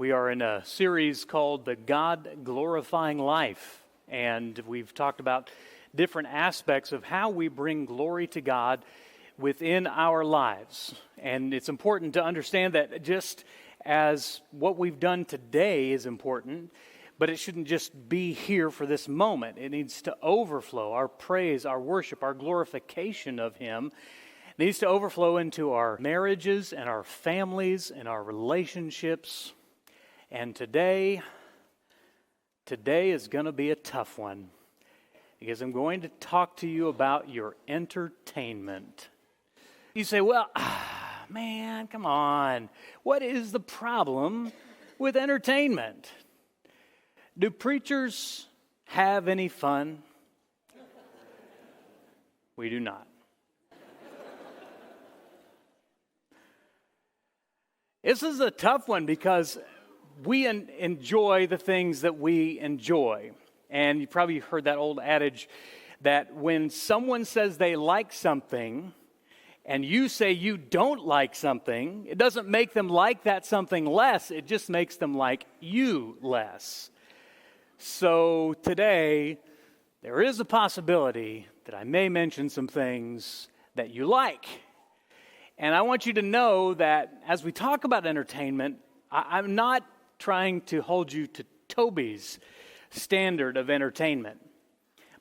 We are in a series called The God-Glorifying Life, and we've talked about different aspects of how we bring glory to God within our lives. And it's important to understand that just as what we've done today is important, but it shouldn't just be here for this moment. It needs to overflow. Our praise, our worship, our glorification of Him needs to overflow into our marriages and our families and our relationships. And today is going to be a tough one because I'm going to talk to you about your entertainment. You say, well, man, come on. What is the problem with entertainment? Do preachers have any fun? We do not. This is a tough one because we enjoy the things that we enjoy. And you probably heard that old adage that when someone says they like something and you say you don't like something, it doesn't make them like that something less. It just makes them like you less. So today, there is a possibility that I may mention some things that you like. And I want you to know that as we talk about entertainment, I'm not trying to hold you to Toby's standard of entertainment.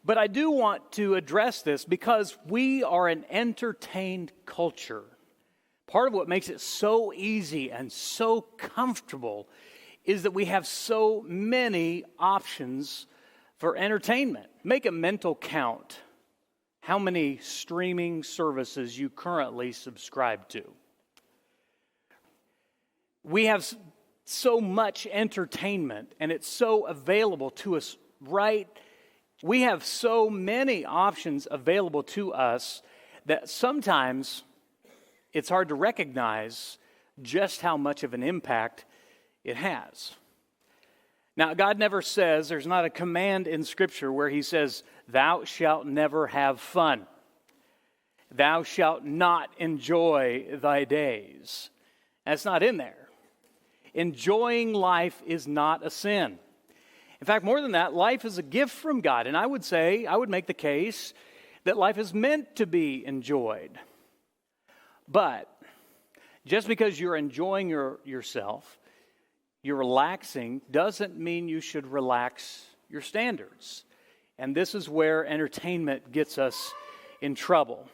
But I do want to address this because we are an entertained culture. Part of what makes it so easy and so comfortable is that we have so many options for entertainment. Make a mental count how many streaming services you currently subscribe to. We have so much entertainment, and it's so available to us, right? We have so many options available to us that sometimes it's hard to recognize just how much of an impact it has. Now, God never says, there's not a command in Scripture where He says, thou shalt never have fun. Thou shalt not enjoy thy days. That's not in there. Enjoying life is not a sin. In fact, more than that, life is a gift from God. And I would make the case that life is meant to be enjoyed. But just because you're enjoying yourself, you're relaxing, doesn't mean you should relax your standards. And this is where entertainment gets us in trouble.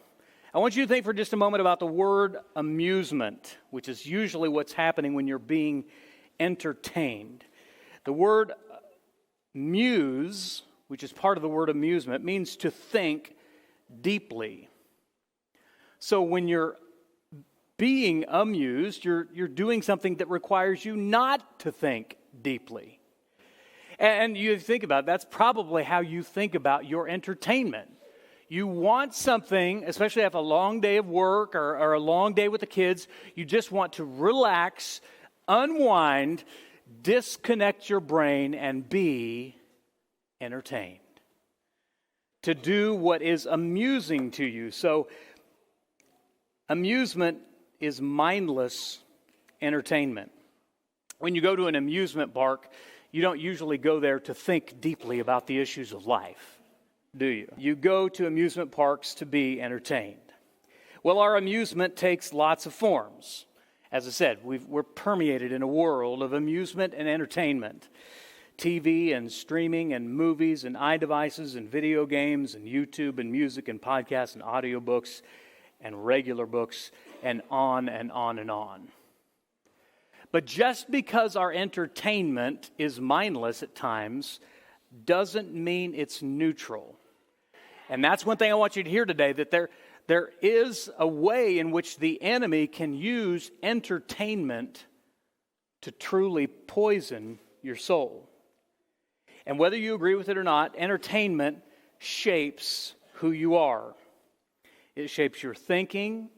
I want you to think for just a moment about the word amusement, which is usually what's happening when you're being entertained. The word muse, which is part of the word amusement, means to think deeply. So when you're being amused, you're doing something that requires you not to think deeply. And you think about it, that's probably how you think about your entertainment. You want something, especially after a long day of work or a long day with the kids, you just want to relax, unwind, disconnect your brain, and be entertained. To do what is amusing to you. So, amusement is mindless entertainment. When you go to an amusement park, you don't usually go there to think deeply about the issues of life, do you? You go to amusement parks to be entertained. Well, our amusement takes lots of forms. As I said, we're permeated in a world of amusement and entertainment. TV and streaming and movies and iDevices and video games and YouTube and music and podcasts and audiobooks and regular books and on and on and on. But just because our entertainment is mindless at times doesn't mean it's neutral. And that's one thing I want you to hear today, that there is a way in which the enemy can use entertainment to truly poison your soul. And whether you agree with it or not, entertainment shapes who you are. It shapes your thinking,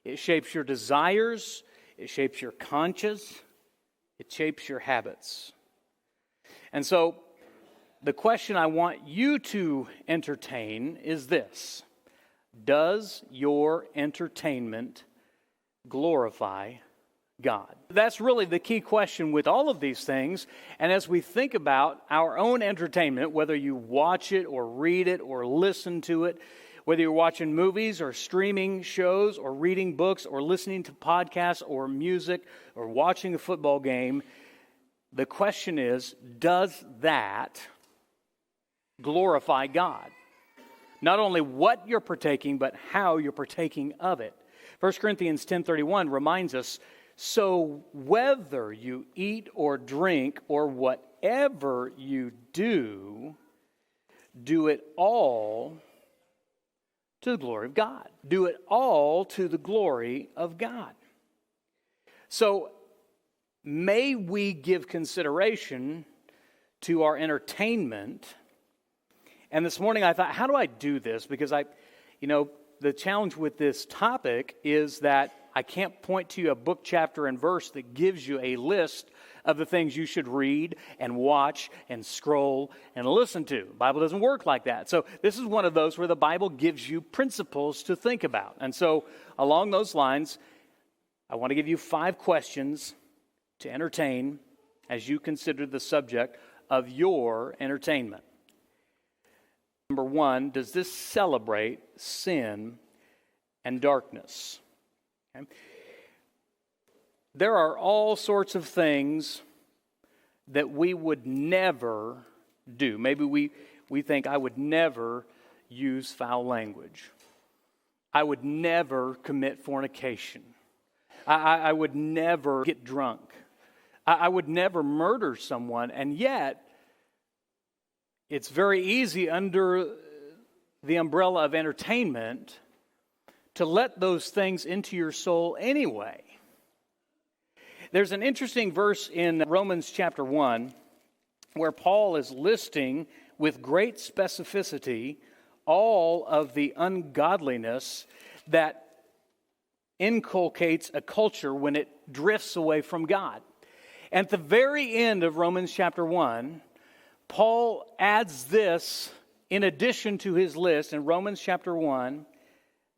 it shapes your desires, it shapes your conscience, it shapes your habits. And so, the question I want you to entertain is this: does your entertainment glorify God? That's really the key question with all of these things. And as we think about our own entertainment, whether you watch it or read it or listen to it, whether you're watching movies or streaming shows or reading books or listening to podcasts or music or watching a football game, the question is, does that glorify God? Not only what you're partaking, but how you're partaking of it. 1 Corinthians 10:31 reminds us, so whether you eat or drink or whatever you do, do it all to the glory of God. Do it all to the glory of God. So may we give consideration to our entertainment. And this morning I thought, how do I do this? Because the challenge with this topic is that I can't point to you a book, chapter, and verse that gives you a list of the things you should read and watch and scroll and listen to. The Bible doesn't work like that. So this is one of those where the Bible gives you principles to think about. And so along those lines, I want to give you 5 questions to entertain as you consider the subject of your entertainment. Number 1, does this celebrate sin and darkness? Okay. There are all sorts of things that we would never do. Maybe we think, I would never use foul language. I would never commit fornication. I would never get drunk. I would never murder someone. And yet, it's very easy under the umbrella of entertainment to let those things into your soul anyway. There's an interesting verse in Romans chapter 1 where Paul is listing with great specificity all of the ungodliness that inculcates a culture when it drifts away from God. And at the very end of Romans chapter 1, Paul adds this in addition to his list in Romans chapter 1,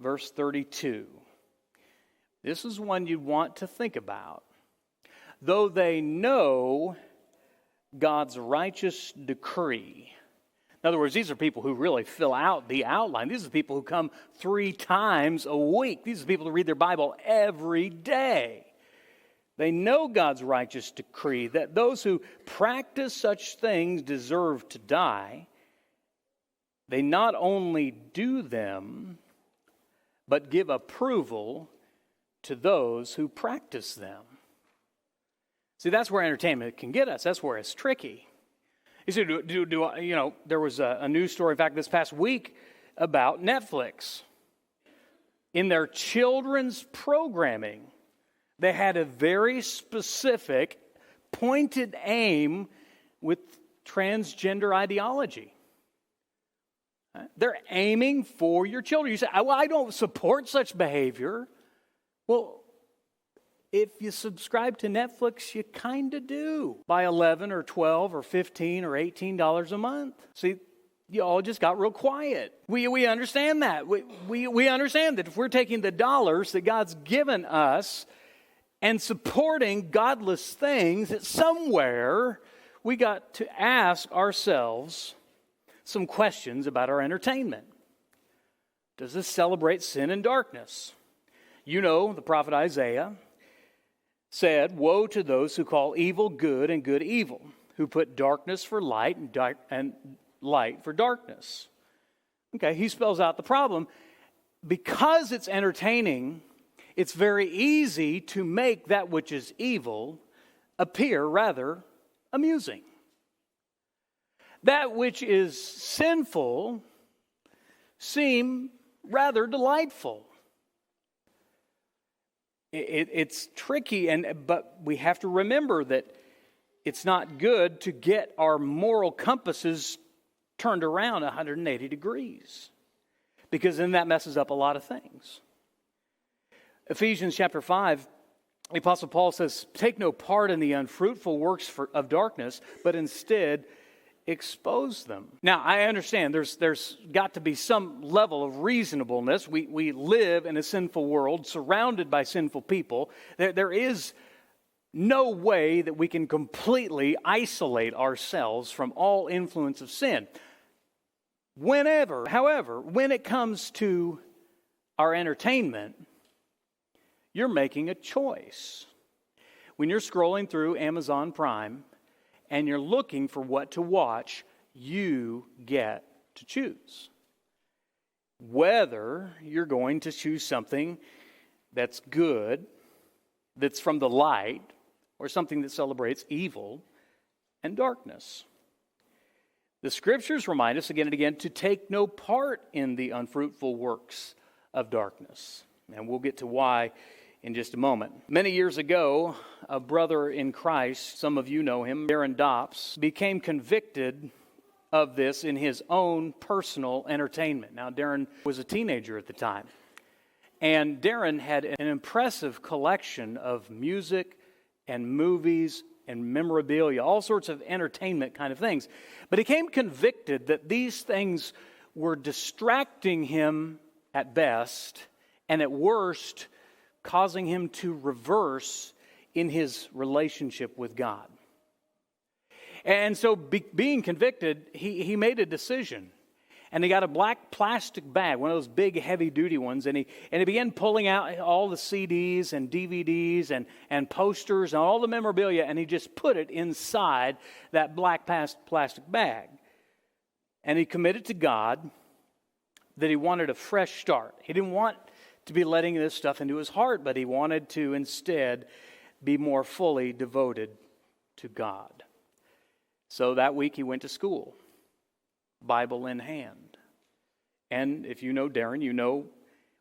verse 32. This is one you want to think about. Though they know God's righteous decree. In other words, these are people who really fill out the outline. These are people who come 3 times a week. These are people who read their Bible every day. They know God's righteous decree that those who practice such things deserve to die. They not only do them, but give approval to those who practice them. See, that's where entertainment can get us. That's where it's tricky. You see, there was a news story, in fact, this past week about Netflix. In their children's programming, they had a very specific, pointed aim with transgender ideology. They're aiming for your children. You say, well, I don't support such behavior. Well, if you subscribe to Netflix, you kind of do. By $11 or $12 or $15 or $18 a month. See, you all just got real quiet. We understand that. We understand that if we're taking the dollars that God's given us and supporting godless things, that somewhere we got to ask ourselves some questions about our entertainment. Does this celebrate sin and darkness? You know, the prophet Isaiah said, woe to those who call evil good and good evil, who put darkness for light and light for darkness. Okay, he spells out the problem. Because it's entertaining, it's very easy to make that which is evil appear rather amusing. That which is sinful seem rather delightful. It's tricky, but we have to remember that it's not good to get our moral compasses turned around 180 degrees, because then that messes up a lot of things. Ephesians chapter 5, the Apostle Paul says, take no part in the unfruitful works of darkness, but instead expose them. Now, I understand there's got to be some level of reasonableness. We live in a sinful world, surrounded by sinful people. There is no way that we can completely isolate ourselves from all influence of sin. However, when it comes to our entertainment, you're making a choice. When you're scrolling through Amazon Prime and you're looking for what to watch, you get to choose whether you're going to choose something that's good, that's from the light, or something that celebrates evil and darkness. The Scriptures remind us again and again to take no part in the unfruitful works of darkness. And we'll get to why in just a moment. Many years ago, a brother in Christ, some of you know him, Darren Dops, became convicted of this in his own personal entertainment. Now, Darren was a teenager at the time. And Darren had an impressive collection of music and movies and memorabilia, all sorts of entertainment kind of things. But he became convicted that these things were distracting him at best, and at worst, causing him to reverse in his relationship with God. And so being convicted, he made a decision. And he got a black plastic bag, one of those big heavy-duty ones, and he began pulling out all the CDs and DVDs and posters and all the memorabilia, and he just put it inside that black plastic bag. And he committed to God that he wanted a fresh start. He didn't want to be letting this stuff into his heart, but he wanted to instead be more fully devoted to God. So that week he went to school, Bible in hand. And if you know Darren, you know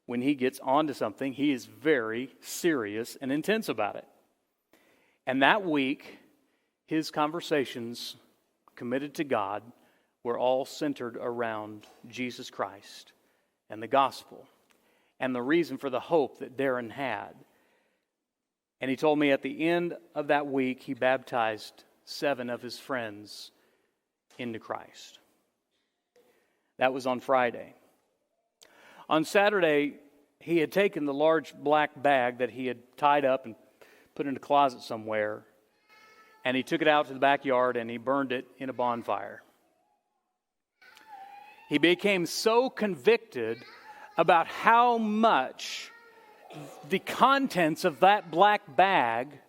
when he gets onto something, he is very serious and intense about it. And that week, his conversations committed to God were all centered around Jesus Christ and the gospel and the reason for the hope that Darren had. And he told me at the end of that week, he baptized 7 of his friends into Christ. That was on Friday. On Saturday, he had taken the large black bag that he had tied up and put in a closet somewhere, and he took it out to the backyard and he burned it in a bonfire. He became so convicted about how much the contents of that black bag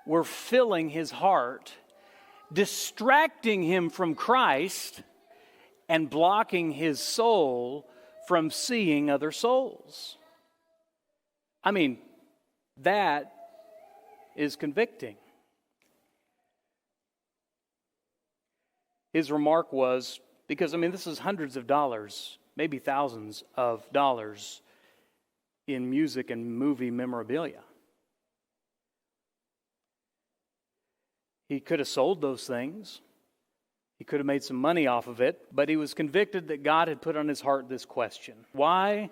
were filling his heart, distracting him from Christ and blocking his soul from seeing other souls. I mean, that is convicting. His remark was, because this is hundreds of dollars, maybe thousands of dollars in music and movie memorabilia. He could have sold those things. He could have made some money off of it, but he was convicted that God had put on his heart this question: why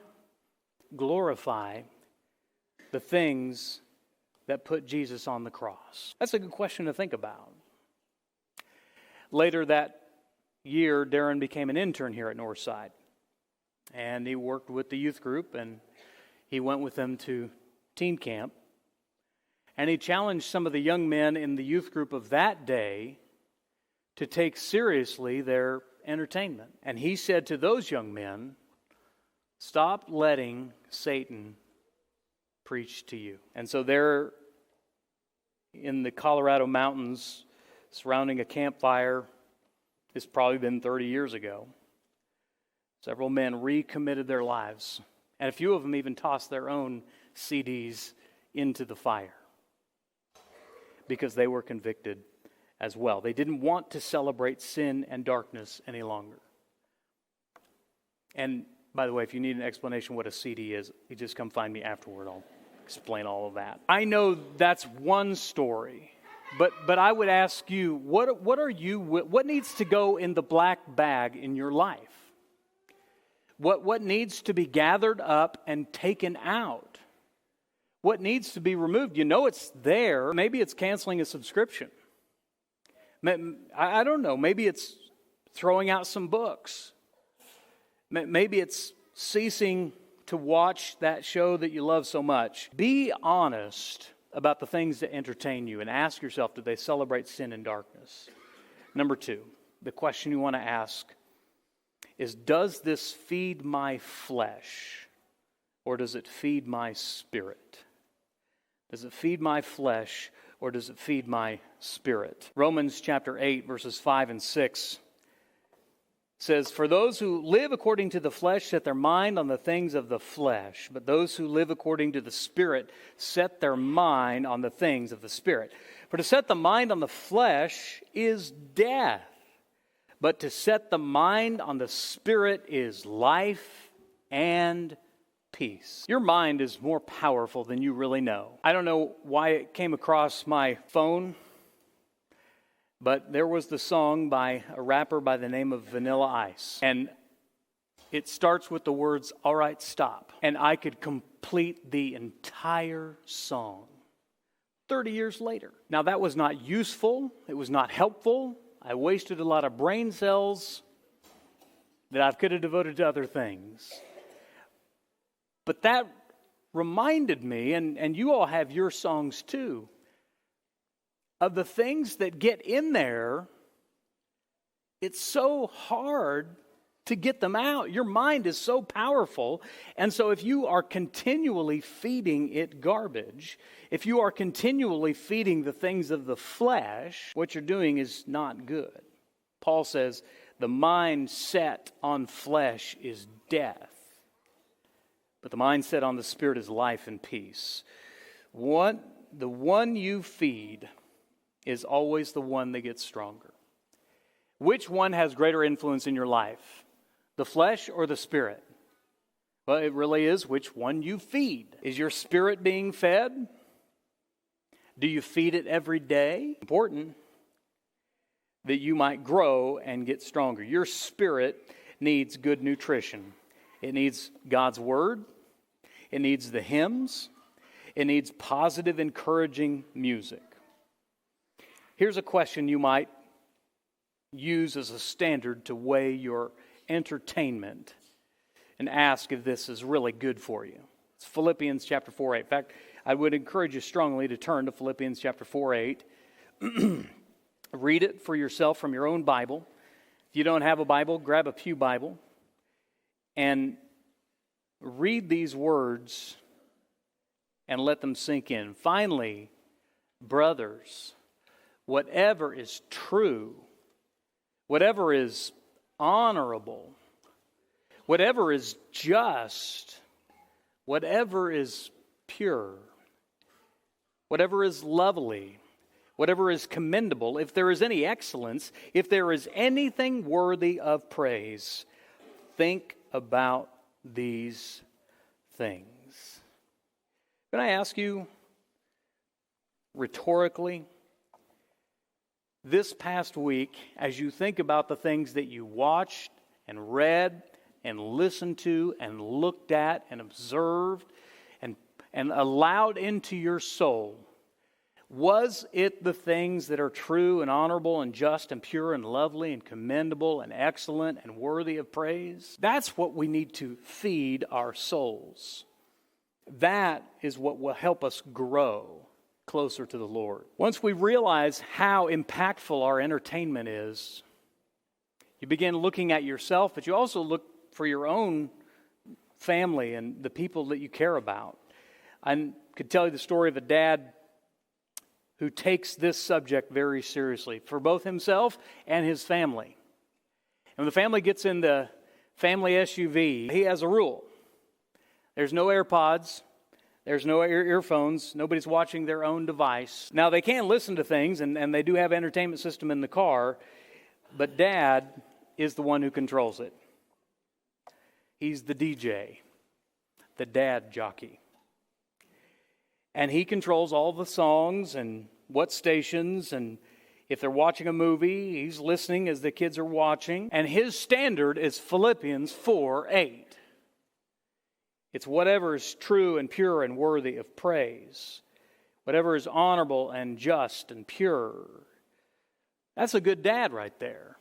glorify the things that put Jesus on the cross? That's a good question to think about. Later that year, Darren became an intern here at Northside, and he worked with the youth group, and he went with them to teen camp. And he challenged some of the young men in the youth group of that day to take seriously their entertainment. And he said to those young men, stop letting Satan preach to you. And so there in the Colorado mountains surrounding a campfire, it's probably been 30 years ago, several men recommitted their lives. And a few of them even tossed their own CDs into the fire, because they were convicted as well. They didn't want to celebrate sin and darkness any longer. And by the way, if you need an explanation what a CD is, you just come find me afterward. I'll explain all of that. I know that's one story, but I would ask you, what needs to go in the black bag in your life? What needs to be gathered up and taken out? What needs to be removed? You know it's there. Maybe it's canceling a subscription. I don't know. Maybe it's throwing out some books. Maybe it's ceasing to watch that show that you love so much. Be honest about the things that entertain you and ask yourself, do they celebrate sin and darkness? Number two, the question you want to ask is, does this feed my flesh or does it feed my spirit? Does it feed my flesh or does it feed my spirit? Romans chapter 8, verses 5 and 6 says, "For those who live according to the flesh set their mind on the things of the flesh, but those who live according to the Spirit set their mind on the things of the Spirit. For to set the mind on the flesh is death, but to set the mind on the Spirit is life and peace." Your mind is more powerful than you really know. I don't know why it came across my phone, but there was the song by a rapper by the name of Vanilla Ice. And it starts with the words, "All right, stop." And I could complete the entire song 30 years later. Now, that was not useful. It was not helpful. I wasted a lot of brain cells that I could have devoted to other things. But that reminded me, and you all have your songs too, of the things that get in there. It's so hard to get them out. Your mind is so powerful. And so if you are continually feeding it garbage, if you are continually feeding the things of the flesh, what you're doing is not good. Paul says, the mind set on flesh is death, but the mind set on the Spirit is life and peace. The one you feed is always the one that gets stronger. Which one has greater influence in your life? The flesh or the Spirit? Well, it really is which one you feed. Is your spirit being fed? Do you feed it every day? Important that you might grow and get stronger. Your spirit needs good nutrition. It needs God's Word. It needs the hymns. It needs positive, encouraging music. Here's a question you might use as a standard to weigh your entertainment and ask if this is really good for you. It's Philippians chapter 4:8. In fact, I would encourage you strongly to turn to Philippians chapter 4:8. Read it for yourself from your own Bible. If you don't have a Bible, grab a pew Bible and read these words and let them sink in. Finally, brothers, whatever is true, whatever is honorable, whatever is just, whatever is pure, whatever is lovely, whatever is commendable, if there is any excellence, if there is anything worthy of praise, think about these things. Can I ask you rhetorically, this past week, as you think about the things that you watched and read and listened to and looked at and observed and allowed into your soul, was it the things that are true and honorable and just and pure and lovely and commendable and excellent and worthy of praise? That's what we need to feed our souls. That is what will help us grow closer to the Lord. Once we realize how impactful our entertainment is, you begin looking at yourself, but you also look for your own family and the people that you care about. I could tell you the story of a dad who takes this subject very seriously for both himself and his family. And when the family gets in the family SUV, he has a rule. There's no AirPods. There's no earphones. Nobody's watching their own device. Now, they can listen to things, and they do have an entertainment system in the car, but Dad is the one who controls it. He's the DJ, the dad jockey. And he controls all the songs and what stations, and if they're watching a movie, he's listening as the kids are watching. And his standard is Philippians 4:8. It's whatever is true and pure and worthy of praise. Whatever is honorable and just and pure. That's a good dad right there.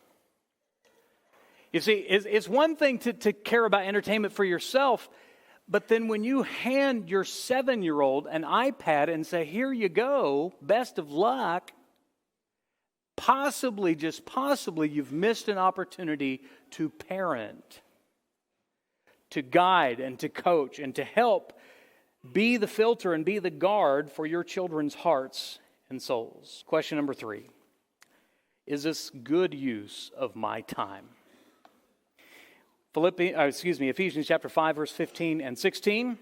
You see, it's one thing to care about entertainment for yourself, But then when you hand your 7-year-old an iPad and say, here you go, best of luck, possibly, just possibly, you've missed an opportunity to parent, to guide and to coach and to help be the filter and be the guard for your children's hearts and souls. Question number 3. Is this good use of my time? Ephesians chapter 5, verse 15 and 16,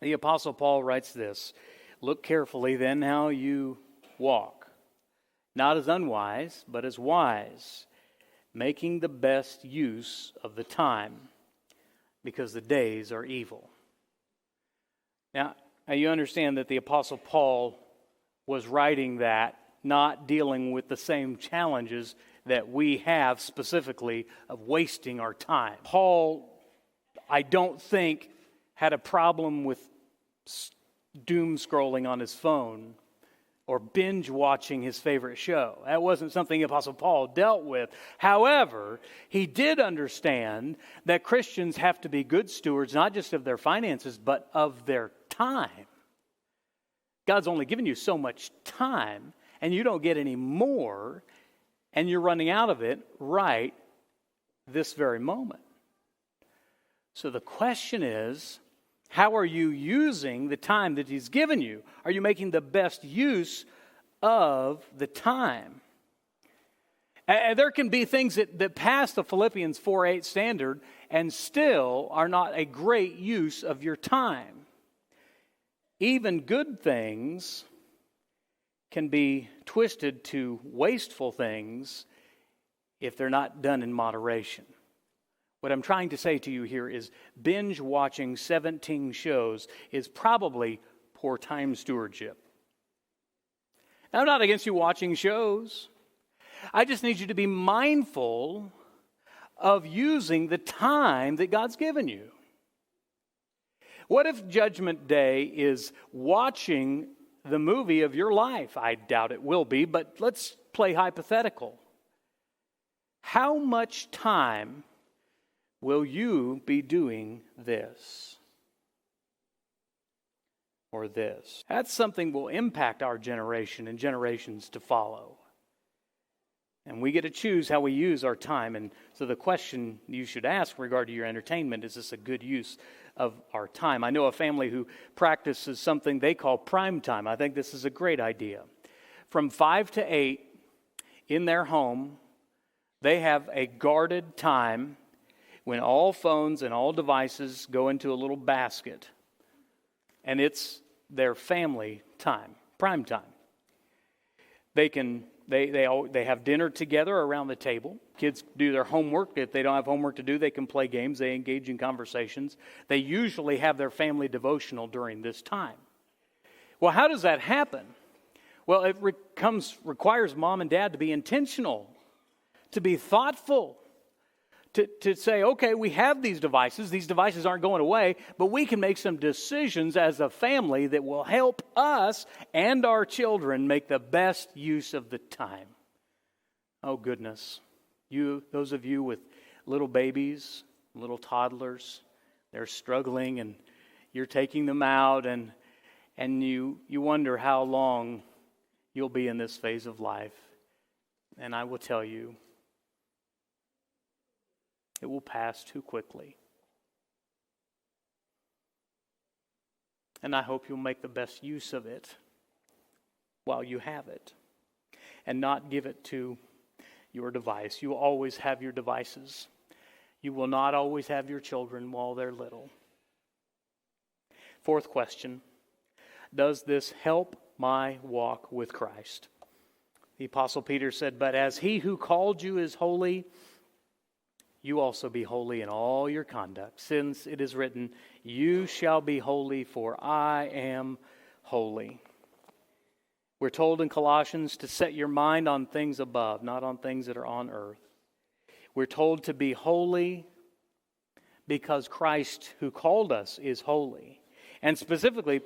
the Apostle Paul writes this: look carefully then how you walk, not as unwise, but as wise, making the best use of the time, because the days are evil. Now you understand that the Apostle Paul was writing that, not dealing with the same challenges that we have specifically of wasting our time. Paul, I don't think, had a problem with doom scrolling on his phone or binge watching his favorite show. That wasn't something the Apostle Paul dealt with. However, he did understand that Christians have to be good stewards, not just of their finances, but of their time. God's only given you so much time, and you don't get any more, and you're running out of it right this very moment. So the question is, how are you using the time that He's given you? Are you making the best use of the time? And there can be things that pass the Philippians 4:8 standard and still are not a great use of your time. Even good things can be twisted to wasteful things if they're not done in moderation. What I'm trying to say to you here is binge watching 17 shows is probably poor time stewardship. Now, I'm not against you watching shows. I just need you to be mindful of using the time that God's given you. What if Judgment Day is watching the movie of your life? I doubt it will be, but let's play hypothetical. How much time will you be doing this or this? That's something will impact our generation and generations to follow. And we get to choose how we use our time. And so the question you should ask regarding your entertainment, is this a good use of our time? I know a family who practices something they call prime time. I think this is a great idea. From 5 to 8 in their home, they have a guarded time when all phones and all devices go into a little basket. And it's their family time, prime time. They have dinner together around the table. Kids do their homework. If they don't have homework to do, they can play games. They engage in conversations. They usually have their family devotional during this time. Well, how does that happen? Well, it requires mom and dad to be intentional, to be thoughtful, to say, okay, we have these devices. These devices aren't going away, but we can make some decisions as a family that will help us and our children make the best use of the time. Oh, goodness. Those of you with little babies, little toddlers, they're struggling and you're taking them out and you wonder how long you'll be in this phase of life. And I will tell you, it will pass too quickly. And I hope you'll make the best use of it while you have it and not give it to your device. You will always have your devices. You will not always have your children while they're little. Fourth question, does this help my walk with Christ? The Apostle Peter said, but as He who called you is holy, you also be holy in all your conduct, since it is written, you shall be holy, for I am holy. We're told in Colossians to set your mind on things above, not on things that are on earth. We're told to be holy because Christ who called us is holy. And specifically,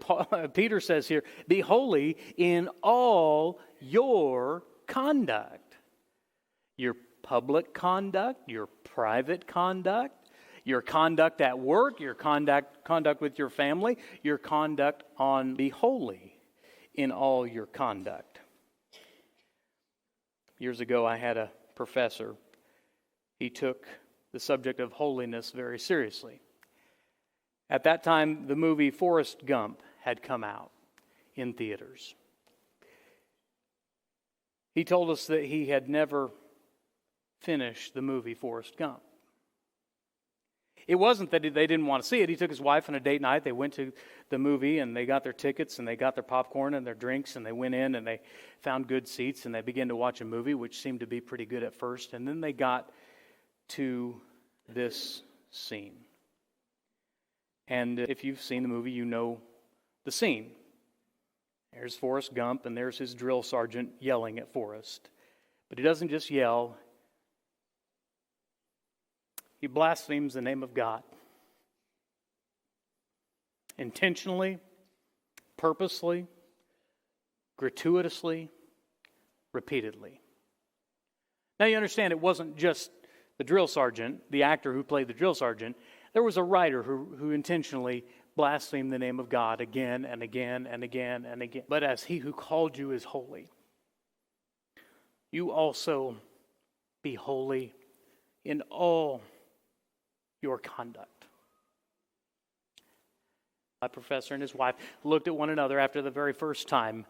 Peter says here, be holy in all your conduct. Your public conduct, your private conduct, your conduct at work, your conduct with your family, your conduct on be holy in all your conduct. Years ago, I had a professor. He took the subject of holiness very seriously. At that time, the movie Forrest Gump had come out in theaters. He told us that he had never finished the movie Forrest Gump. It wasn't that they didn't want to see it. He took his wife on a date night. They went to the movie and they got their tickets and they got their popcorn and their drinks and they went in and they found good seats and they began to watch a movie, which seemed to be pretty good at first. And then they got to this scene. And if you've seen the movie, you know the scene. There's Forrest Gump and there's his drill sergeant yelling at Forrest. But he doesn't just yell. He blasphemes the name of God. Intentionally, purposely, gratuitously, repeatedly. Now you understand it wasn't just the drill sergeant, the actor who played the drill sergeant. There was a writer who intentionally blasphemed the name of God again and again and again and again. But as he who called you is holy, you also be holy in all your conduct. My professor and his wife looked at one another after the very first time,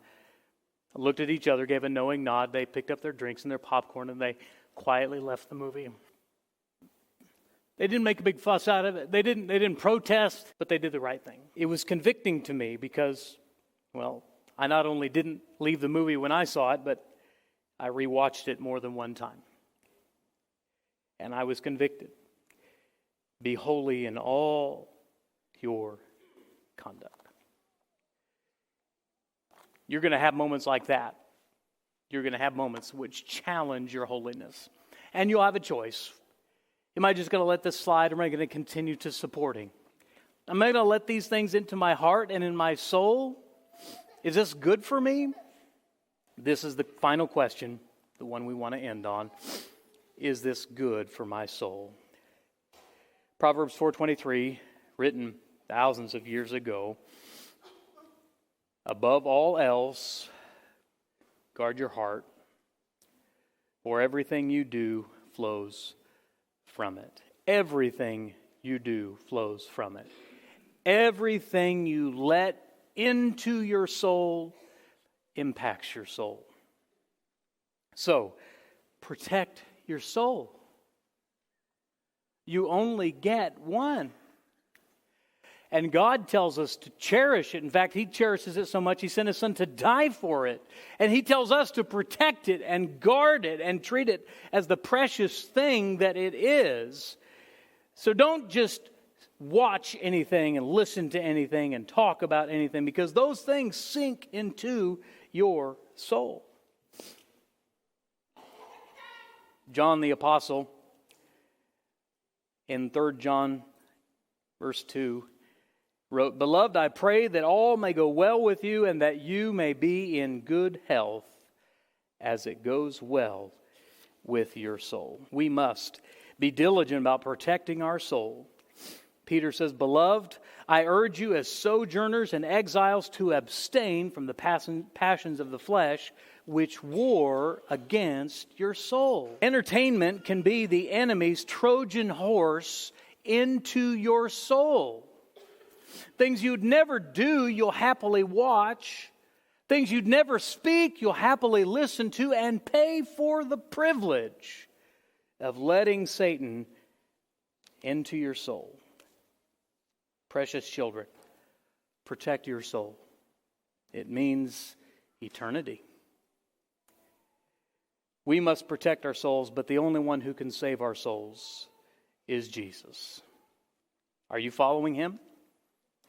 looked at each other, gave a knowing nod. They picked up their drinks and their popcorn and they quietly left the movie. They didn't make a big fuss out of it. They didn't protest, but they did the right thing. It was convicting to me because, well, I not only didn't leave the movie when I saw it, but I rewatched it more than one time. And I was convicted. Be holy in all your conduct. You're going to have moments like that. You're going to have moments which challenge your holiness. And you'll have a choice. Am I just going to let this slide, or am I going to continue to supporting? Am I going to let these things into my heart and in my soul? Is this good for me? This is the final question, the one we want to end on. Is this good for my soul? Proverbs 4:23, written thousands of years ago. Above all else, guard your heart, for everything you do flows from it. Everything you do flows from it. Everything you let into your soul impacts your soul. So, protect your soul. You only get one. And God tells us to cherish it. In fact, He cherishes it so much, He sent His Son to die for it. And He tells us to protect it and guard it and treat it as the precious thing that it is. So don't just watch anything and listen to anything and talk about anything, because those things sink into your soul. John the Apostle, in 3 John verse 2, wrote, "Beloved, I pray that all may go well with you and that you may be in good health as it goes well with your soul." We must be diligent about protecting our soul. Peter says, "Beloved, I urge you as sojourners and exiles to abstain from the passions of the flesh, which war against your soul." Entertainment can be the enemy's Trojan horse into your soul. Things you'd never do, you'll happily watch. Things you'd never speak, you'll happily listen to and pay for the privilege of letting Satan into your soul. Precious children, protect your soul. It means eternity. We must protect our souls, but the only one who can save our souls is Jesus. Are you following Him?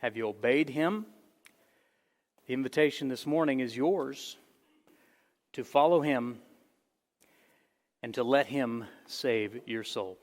Have you obeyed Him? The invitation this morning is yours to follow Him and to let Him save your soul.